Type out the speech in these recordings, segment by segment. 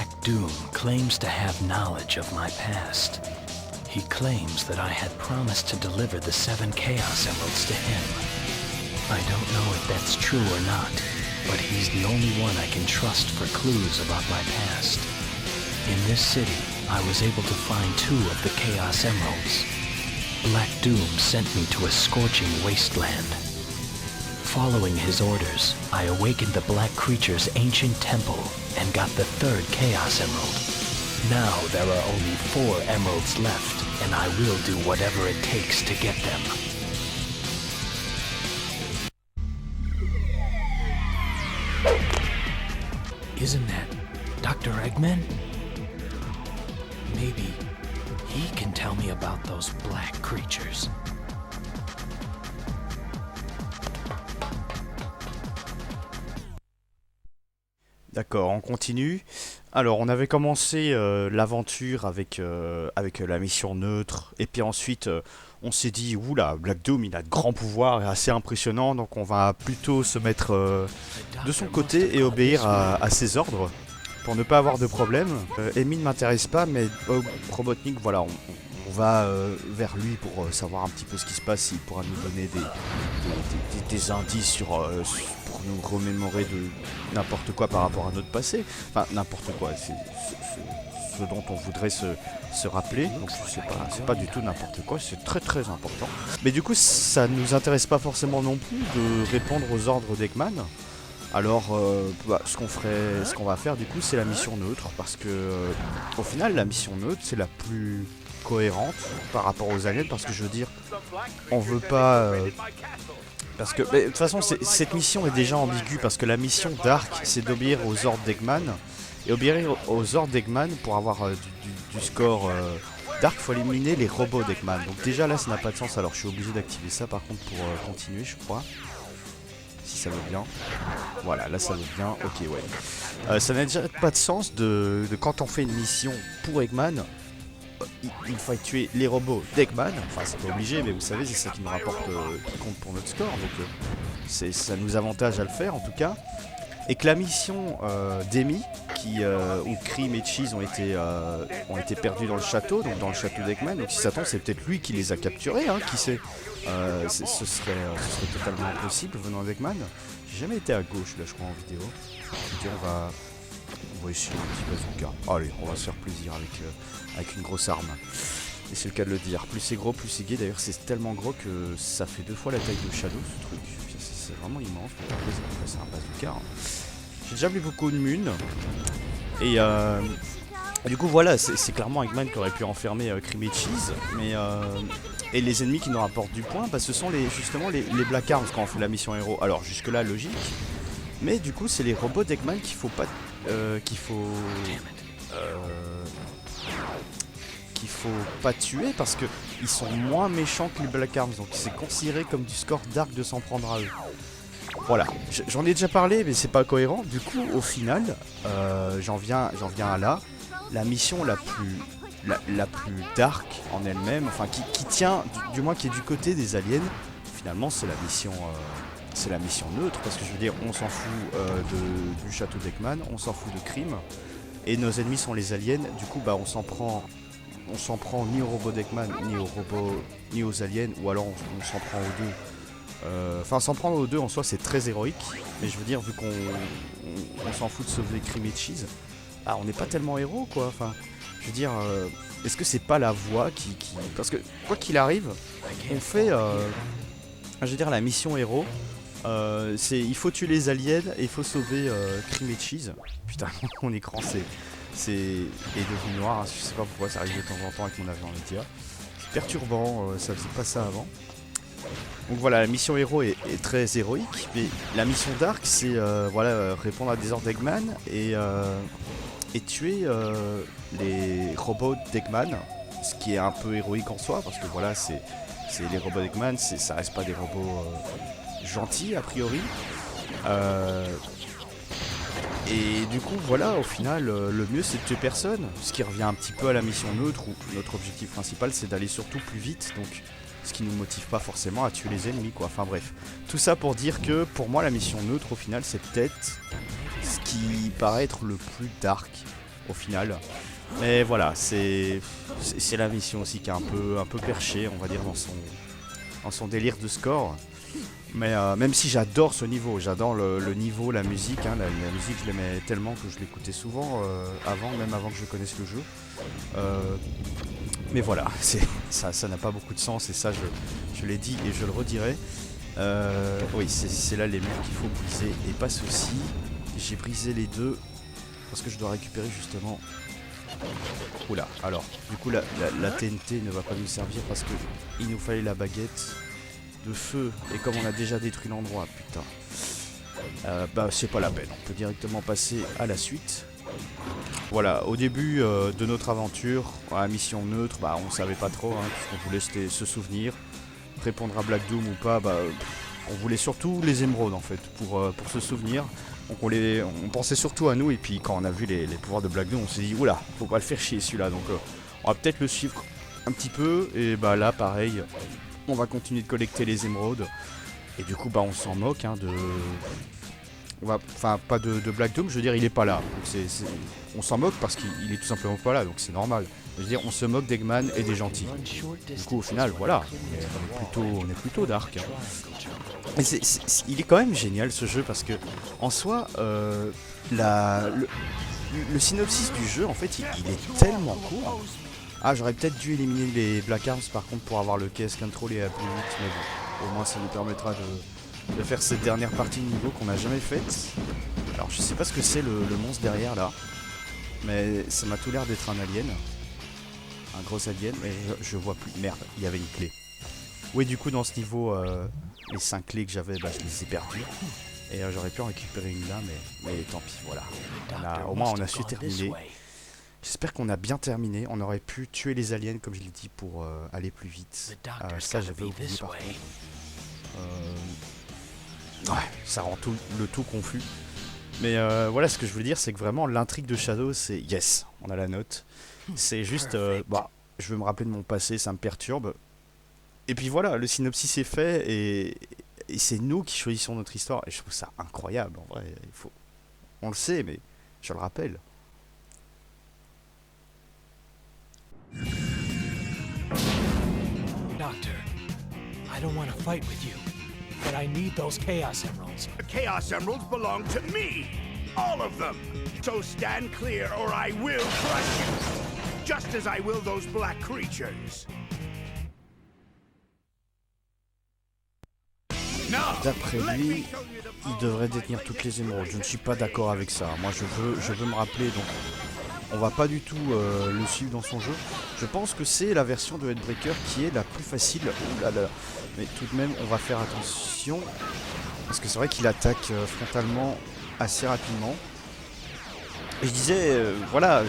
Black Doom claims to have knowledge of my past. He claims that I had promised to deliver the 7 Chaos Emeralds to him. I don't know if that's true or not, but he's the only one I can trust for clues about my past. In this city, I was able to find 2 of the Chaos Emeralds. Black Doom sent me to a scorching wasteland. Following his orders, I awakened the Black Creature's ancient temple and got the 3rd Chaos Emerald. Now there are only 4 emeralds left, and I will do whatever it takes to get them. Isn't that Dr. Eggman? Maybe he can tell me about those Black Creatures. D'accord, on continue. Alors, on avait commencé l'aventure avec la mission neutre, et puis ensuite, on s'est dit, oula, Black Doom, il a de grands pouvoirs et assez impressionnant, donc on va plutôt se mettre de son côté et obéir à ses ordres, pour ne pas avoir de problème. Amy ne m'intéresse pas, mais Robotnik, voilà, on va vers lui pour savoir un petit peu ce qui se passe, il pourra nous donner des indices sur pour nous remémorer de n'importe quoi par rapport à notre passé. Enfin, n'importe quoi, c'est ce dont on voudrait se rappeler. Donc c'est pas du tout n'importe quoi, c'est très très important. Mais du coup, ça nous intéresse pas forcément non plus de répondre aux ordres d'Eggman. Alors, ce qu'on va faire du coup, c'est la mission neutre, parce que au final, la mission neutre, c'est la plus cohérente par rapport aux aliens, parce que je veux dire, on veut pas parce que de toute façon cette mission est déjà ambiguë, parce que la mission Dark, c'est d'obéir aux ordres d'Eggman, et obéir aux ordres d'Eggman pour avoir du score Dark, il faut éliminer les robots d'Eggman. Donc déjà là, ça n'a pas de sens. Alors je suis obligé d'activer ça par contre pour continuer, je crois, si ça veut bien. Voilà, là ça veut bien. Ok, ouais. Ça n'a déjà pas de sens de quand on fait une mission pour Eggman, il faut tuer les robots d'Eggman. Enfin, c'est pas obligé, mais vous savez, c'est ça qui nous rapporte, qui compte pour notre score. Donc ça nous avantage à le faire en tout cas. Et que la mission d'Amy, où Cream et Cheese ont été perdus dans le château, donc dans le château d'Eggman. Donc si ça tombe, c'est peut-être lui qui les a capturés, hein, qui sait. Ce serait totalement impossible venant d'Eggman. J'ai jamais été à gauche là, je crois, en vidéo. Écoutez, on va essayer un petit bazooka. Allez, on va se faire plaisir avec une grosse arme. Et c'est le cas de le dire. Plus c'est gros, plus c'est gai. D'ailleurs, c'est tellement gros que ça fait 2 fois la taille de Shadow, ce truc. C'est vraiment immense. C'est un bazooka. Hein. J'ai déjà vu beaucoup de Moon. Et du coup, voilà, c'est clairement Eggman qui aurait pu enfermer Cream et Cheese. Et les ennemis qui nous rapportent du point, ce sont justement les Black Arms quand on fait la mission héros. Alors, jusque-là, logique. Mais du coup, c'est les robots d'Eggman qu'il faut pas tuer, parce que ils sont moins méchants que les Black Arms, donc c'est considéré comme du score Dark de s'en prendre à eux. Voilà, j'en ai déjà parlé, mais c'est pas cohérent. Du coup, au final, j'en viens à là. La mission la plus dark en elle-même, enfin qui tient, du moins qui est du côté des aliens, finalement c'est la mission neutre, parce que je veux dire, on s'en fout du château d'Eggman, on s'en fout de Cream, et nos ennemis sont les aliens. Du coup, on s'en prend ni aux robots d'Eggman, ni aux aliens, ou alors on s'en prend aux deux. Enfin, s'en prendre aux deux en soi, c'est très héroïque, mais je veux dire, vu qu'on s'en fout de sauver Cream et Cheese, on n'est pas tellement héros, quoi. Enfin, je veux dire, est-ce que c'est pas la voie qui... Parce que, quoi qu'il arrive, on fait, je veux dire, la mission héros, il faut tuer les aliens et il faut sauver Cream et Cheese. Putain, mon écran est devenu noir, hein. Je sais pas pourquoi, ça arrive de temps en temps avec mon avion média. C'est perturbant, ça faisait pas ça avant. Donc voilà, la mission héros est très héroïque, mais la mission Dark, c'est répondre à des ordres d'Eggman et tuer les robots d'Eggman, ce qui est un peu héroïque en soi, parce que voilà, c'est les robots d'Eggman, ça reste pas des robots gentils a priori. Et du coup, voilà, au final, le mieux c'est de tuer personne, ce qui revient un petit peu à la mission neutre, où notre objectif principal c'est d'aller surtout plus vite, donc ce qui nous motive pas forcément à tuer les ennemis, quoi. Enfin bref, tout ça pour dire que pour moi la mission neutre au final c'est peut-être ce qui paraît être le plus dark. au final. Mais voilà, c'est la mission aussi qui est un peu perchée, on va dire, dans son délire de score. Mais même si j'adore ce niveau, j'adore le niveau, la musique, hein, la musique je l'aimais tellement que je l'écoutais souvent même avant que je connaisse le jeu. Mais voilà, ça n'a pas beaucoup de sens et ça je l'ai dit et je le redirai. Oui, c'est là les murs qu'il faut briser et pas souci. J'ai brisé les deux parce que je dois récupérer justement. Oula, alors du coup la TNT ne va pas nous servir parce que il nous fallait la baguette de feu et comme on a déjà détruit l'endroit, putain, bah c'est pas la peine, on peut directement passer à la suite. Voilà, au début de notre aventure, à la mission neutre, bah on savait pas trop, hein, ce qu'on voulait c'était se souvenir, répondre à Black Doom ou pas, bah on voulait surtout les émeraudes en fait, pour se souvenir. Donc on pensait surtout à nous et puis quand on a vu les pouvoirs de Black Doom, on s'est dit oula, faut pas le faire chier celui-là, donc on va peut-être le suivre un petit peu et bah là pareil, on va continuer de collecter les émeraudes et du coup bah on s'en moque hein, enfin pas de Black Doom, je veux dire il est pas là, donc on s'en moque parce qu'il est tout simplement pas là, donc c'est normal. Je veux dire on se moque d'Eggman et des gentils. Du coup au final voilà, on est plutôt dark. Hein. Mais il est quand même génial ce jeu parce que en soi le synopsis du jeu en fait il est tellement court. Ah j'aurais peut-être dû éliminer les Black Arms par contre pour avoir le KS Control et à plus vite, mais bon, au moins ça nous permettra de faire cette dernière partie de niveau qu'on n'a jamais faite. Alors je sais pas ce que c'est le monstre derrière là, mais ça m'a tout l'air d'être un alien. Un gros alien, mais je vois plus. Merde, il y avait une clé. Oui du coup dans ce niveau les 5 clés que j'avais, bah, je les ai perdues. Et j'aurais pu en récupérer une là, mais tant pis, voilà. Au moins on a su terminer. J'espère qu'on a bien terminé. On aurait pu tuer les aliens, comme je l'ai dit, pour aller plus vite. Ça j'avais oublié par contre. Ouais, ça rend le tout confus. Mais voilà, ce que je veux dire, c'est que vraiment l'intrigue de Shadow, c'est yes, on a la note. C'est juste, bah, je veux me rappeler de mon passé, ça me perturbe. Et puis voilà, le synopsis est fait et c'est nous qui choisissons notre histoire. Et je trouve ça incroyable, en vrai. On le sait, mais je le rappelle. Doctor, I don't want to fight with you, but I need those Chaos Emeralds. The Chaos Emeralds belong to me! All of them! So stand clear or I will crush you! Just as I will those black creatures! D'après lui, il devrait détenir toutes les émeraudes. Je ne suis pas d'accord avec ça. Moi, je veux me rappeler, donc on va pas du tout le suivre dans son jeu. Je pense que c'est la version de Headbreaker qui est la plus facile. Ouh là là. Mais tout de même, on va faire attention. Parce que c'est vrai qu'il attaque frontalement assez rapidement. Et je disais, voilà,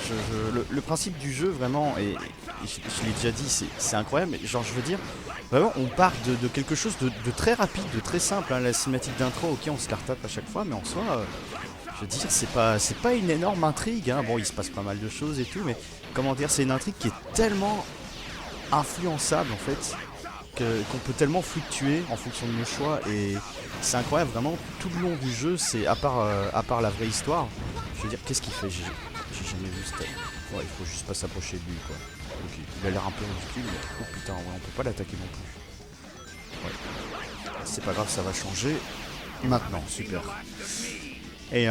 le principe du jeu, vraiment, et je l'ai déjà dit, c'est incroyable. Mais genre, je veux dire, vraiment, on part de quelque chose de très rapide, de très simple. Hein. La cinématique d'intro, ok, on se la retape à chaque fois, mais en soi, je veux dire, c'est pas une énorme intrigue. Hein. Bon, il se passe pas mal de choses et tout, mais comment dire, c'est une intrigue qui est tellement influençable, en fait, qu'on peut tellement fluctuer en fonction de nos choix. Et c'est incroyable, vraiment, tout le long du jeu, c'est à part la vraie histoire. Je veux dire, qu'est-ce qu'il fait? J'ai jamais vu ce type. Ouais, il faut juste pas s'approcher de lui, quoi. Ok, il a l'air un peu ridicule, mais oh putain, ouais, on peut pas l'attaquer non plus. Ouais. C'est pas grave, ça va changer. Maintenant, super. Et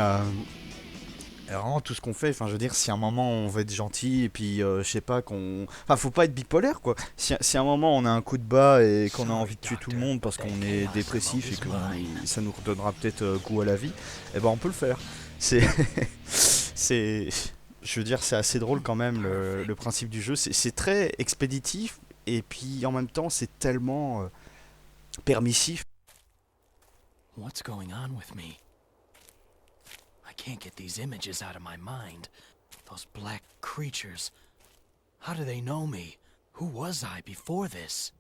vraiment tout ce qu'on fait, enfin je veux dire, si à un moment on veut être gentil et puis je sais pas enfin faut pas être bipolaire quoi. Si à un moment on a un coup de bas et qu'on a envie de tuer tout le monde parce qu'on est dépressif et que ça nous redonnera peut-être goût à la vie, eh ben on peut le faire. C'est je veux dire, c'est assez drôle quand même le principe du jeu. C'est très expéditif et puis en même temps c'est tellement permissif. What's going on with me? I can't get these images out of my mind. Those black creatures. How do they know me? Who was I before this?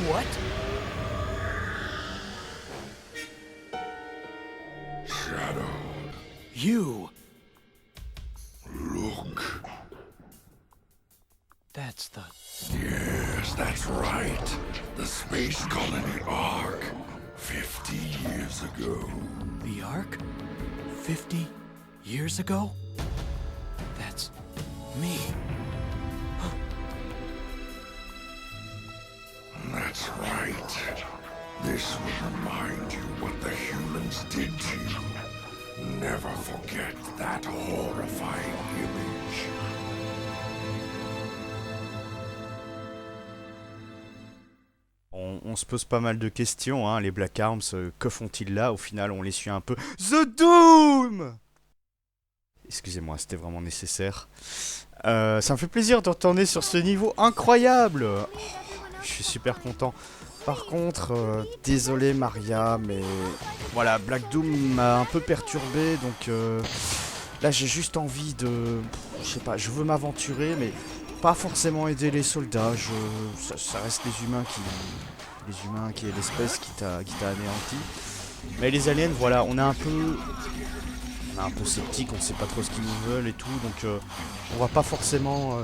What? Shadow. You! Look. That's the... Yes, that's right. The space colony Ark. 50 years ago. The Ark? 50 years ago? Me. That's right. This will remind you what the humans did to you. Never forget that horrifying image. On se pose pas mal de questions, hein, les Black Arms, que font-ils là? Au final, on les suit un peu. The Doom! Excusez-moi, c'était vraiment nécessaire. Ça me fait plaisir de retourner sur ce niveau incroyable. Oh, je suis super content. Par contre, désolé Maria, mais voilà, Black Doom m'a un peu perturbé, donc là j'ai juste envie de... Je sais pas, je veux m'aventurer, mais pas forcément aider les soldats. Ça reste les humains qui est l'espèce qui t'a anéanti. Mais les aliens, voilà, on est un peu sceptique, on sait pas trop ce qu'ils nous veulent et tout, donc on va pas forcément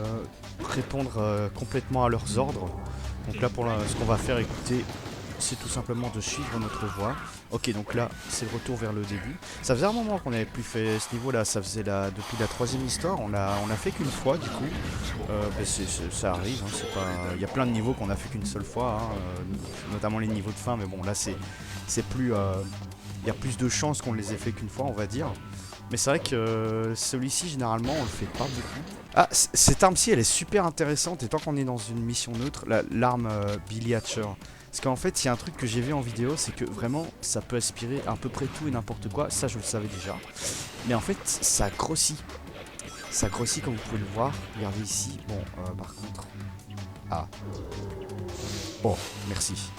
répondre complètement à leurs ordres. Donc là, ce qu'on va faire, écoutez, c'est tout simplement de suivre notre voie. Ok, donc là, c'est le retour vers le début. Ça faisait un moment qu'on n'avait plus fait ce niveau-là, ça faisait depuis la 3e histoire, on l'a fait qu'une fois du coup. Ça arrive, hein, il y a plein de niveaux qu'on a fait qu'une seule fois, hein, notamment les niveaux de fin, mais bon là c'est plus... il y a plus de chances qu'on les ait fait qu'une fois, on va dire. Mais c'est vrai que celui-ci, généralement, on le fait pas beaucoup. Ah, cette arme-ci, elle est super intéressante. Et tant qu'on est dans une mission neutre, l'arme Billy Hatcher. Parce qu'en fait, il y a un truc que j'ai vu en vidéo, c'est que vraiment, ça peut aspirer à peu près tout et n'importe quoi. Ça, je le savais déjà. Mais en fait, ça grossit. Ça grossit, comme vous pouvez le voir. Regardez ici. Bon, par contre... Ah. Bon, merci.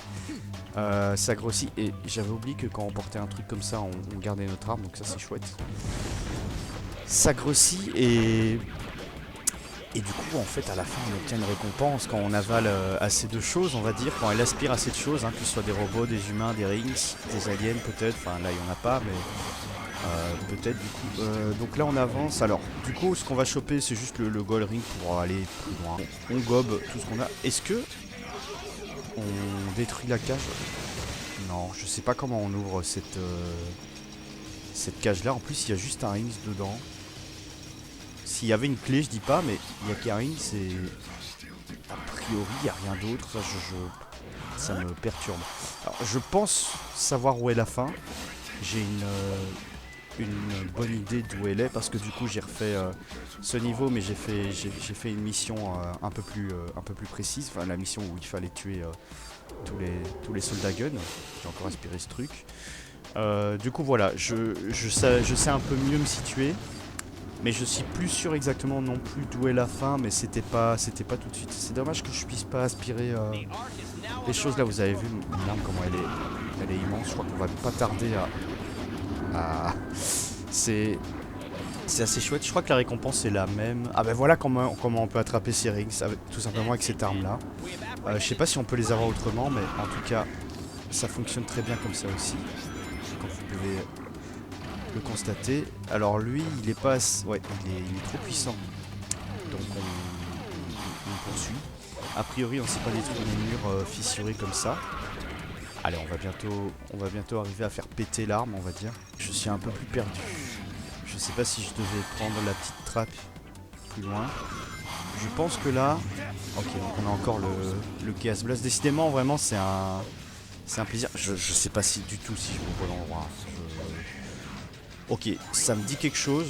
Ça grossit et j'avais oublié que quand on portait un truc comme ça on gardait notre arme, donc ça c'est chouette. Ça grossit et du coup en fait à la fin on obtient une récompense quand on avale assez de choses, on va dire, quand elle aspire assez de choses, hein, que ce soit des robots, des humains, des rings, des aliens peut-être, enfin là il n'y en a pas mais peut-être du coup. Donc là on avance, alors du coup ce qu'on va choper c'est juste le gold ring pour aller plus loin. On gobe tout ce qu'on a. Est-ce que on détruit la cage? Non, je sais pas comment on ouvre cette cage là. En plus il y a juste un rings dedans. S'il y avait une clé je dis pas, mais il y a qu'un ring, c'est... A priori il n'y a rien d'autre. Ça me perturbe. Alors je pense savoir où est la fin. J'ai une bonne idée d'où elle est, parce que du coup j'ai refait ce niveau, mais j'ai fait une mission un peu plus précise, enfin la mission où il fallait tuer tous les soldats gun. J'ai encore aspiré ce truc. Du coup voilà, je sais un peu mieux me situer, mais je suis plus sûr exactement non plus d'où est la fin, mais c'était pas tout de suite. C'est dommage que je puisse pas aspirer les choses là. Vous avez vu l'arme comment elle est immense. Je crois qu'on va pas tarder à... C'est assez chouette. Je crois que la récompense est la même. Ah ben voilà comment on peut attraper ces rings, tout simplement avec cette arme là. Je sais pas si on peut les avoir autrement, mais en tout cas ça fonctionne très bien comme ça aussi, comme vous pouvez le constater. Alors lui il est pas... Ouais, il est trop puissant, donc on poursuit. A priori on sait pas détruire les murs fissurés comme ça. Allez, on va bientôt arriver à faire péter l'arme, on va dire. Je suis un peu plus perdu. Je sais pas si je devais prendre la petite trappe plus loin. Je pense que là... Ok, donc on a encore le Chaos Blast. Décidément, vraiment, c'est un plaisir. Je sais pas du tout si je me vois l'endroit. Ok, ça me dit quelque chose.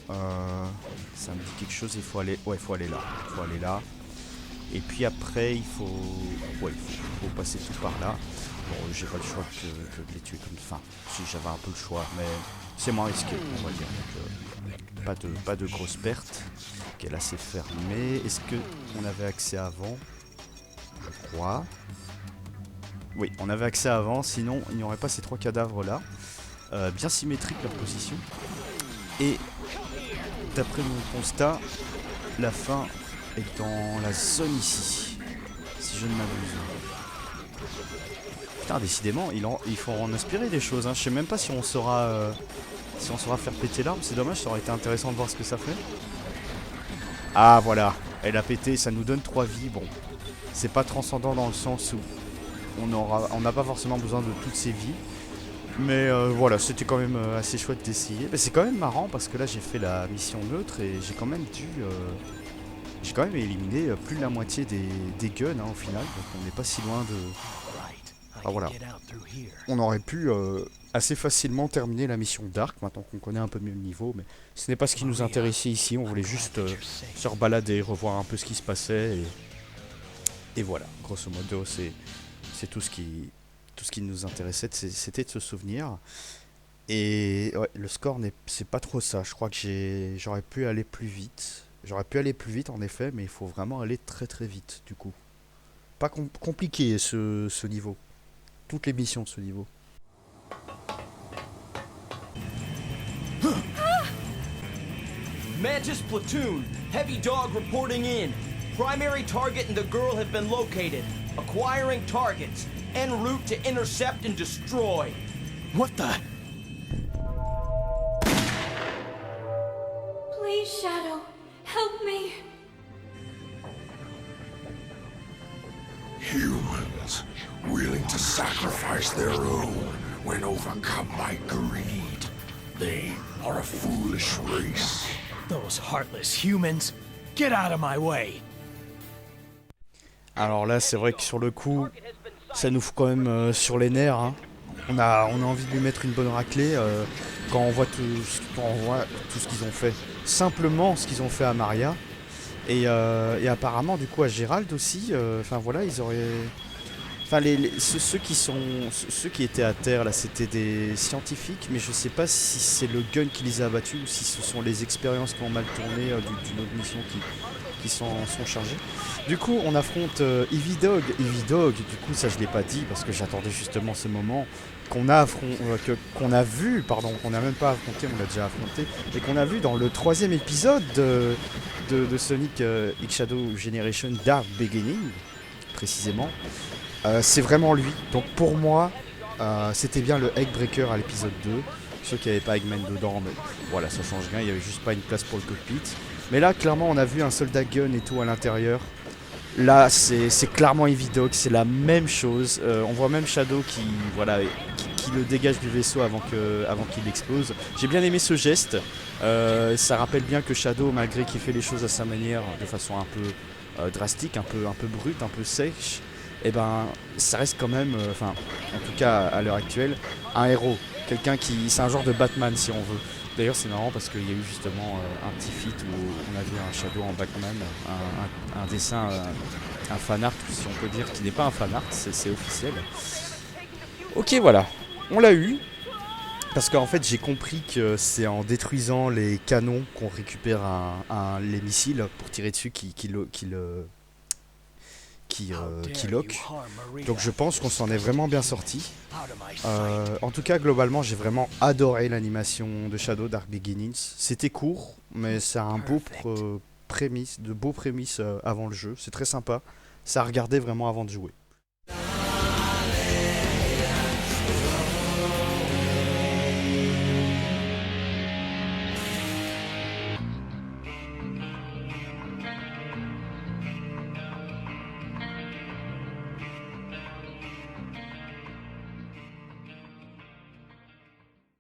Il faut aller... Ouais, il faut aller là. Et puis après, il faut passer tout par là. Bon, j'ai pas le choix que de les tuer comme... Enfin, si j'avais un peu le choix, mais c'est moins risqué, on va dire. Donc, pas de grosses pertes. Ok, là c'est fermé. Est-ce que on avait accès avant? Je crois. Oui, on avait accès avant, sinon il n'y aurait pas ces 3 cadavres là. Bien symétrique leur position. Et d'après mon constat, la fin est dans la zone ici, si je ne m'abuse. Putain, décidément, il faut en aspirer des choses, hein. Je sais même pas si on saura faire péter l'arme. C'est dommage, ça aurait été intéressant de voir ce que ça fait. Ah voilà, elle a pété, ça nous donne 3 vies. Bon, c'est pas transcendant dans le sens où on n'a pas forcément besoin de toutes ces vies. Mais voilà, c'était quand même assez chouette d'essayer. Mais c'est quand même marrant parce que là j'ai fait la mission neutre et j'ai quand même dû... j'ai quand même éliminé plus de la moitié des guns au final. Donc on n'est pas si loin de... Ah voilà. On aurait pu assez facilement terminer la mission Dark maintenant qu'on connaît un peu mieux le niveau. Mais ce n'est pas ce qui nous intéressait ici. On voulait juste se rebalader, revoir un peu ce qui se passait. Et voilà, grosso modo, c'est tout ce qui nous intéressait, c'était de se souvenir. Et ouais, le score c'est pas trop ça. Je crois que j'aurais pu aller plus vite. J'aurais pu aller plus vite en effet, mais il faut vraiment aller très très vite du coup. Pas compliqué ce niveau. Toutes les missions de ce niveau. Mantis platoon, heavy dog reporting in. Primary target and the girl have been located. Acquiring targets. En route to intercept and destroy. What the? Please, Shadow, help me. Humans, willing to sacrifice their own when overcome by greed. They are a foolish race. Those heartless humans. Get out of my way. Alors là, c'est vrai que sur le coup, ça nous fout quand même sur les nerfs. Hein. On a envie de lui mettre une bonne raclée quand on voit tout ce qu'ils ont fait. Simplement ce qu'ils ont fait à Maria. Et apparemment, du coup, à Gérald aussi. Enfin voilà, ils auraient... Enfin, ceux qui étaient à terre, là, c'était des scientifiques. Mais je sais pas si c'est le gun qui les a abattus ou si ce sont les expériences qui ont mal tourné d'une autre mission qui sont chargées. Du coup, on affronte Heavy Dog. Heavy Dog, du coup, ça je l'ai pas dit parce que j'attendais justement ce moment qu'on a vu, qu'on n'a même pas affronté, on l'a déjà affronté, et qu'on a vu dans le 3e épisode de Sonic X Shadow Generation Dark Beginning, précisément. C'est vraiment lui. Donc pour moi, c'était bien le Eggbreaker à l'épisode 2. Ceux qui n'avaient pas Eggman dedans, mais voilà, ça change rien, il n'y avait juste pas une place pour le cockpit. Mais là, clairement, on a vu un soldat gun et tout à l'intérieur. Là, c'est clairement Heavy Dog, c'est la même chose. On voit même Shadow qui le dégage du vaisseau avant qu'il explose. J'ai bien aimé ce geste. Ça rappelle bien que Shadow, malgré qu'il fait les choses à sa manière, de façon un peu drastique, un peu brute, un peu sèche, et ben, ça reste quand même, en tout cas à l'heure actuelle, un héros. Quelqu'un c'est un genre de Batman si on veut. D'ailleurs c'est marrant parce qu'il y a eu justement un petit feat où on a vu un Shadow en Batman, un dessin, un fanart si on peut dire, qui n'est pas un fanart, c'est officiel. Ok voilà, on l'a eu. Parce qu'en fait j'ai compris que c'est en détruisant les canons qu'on récupère les missiles pour tirer dessus qui lock. Donc je pense qu'on s'en est vraiment bien sorti. En tout cas globalement j'ai vraiment adoré l'animation de Shadow Dark Beginnings. C'était court mais c'est un beau prémisse avant le jeu. C'est très sympa. Ça a regardé vraiment avant de jouer.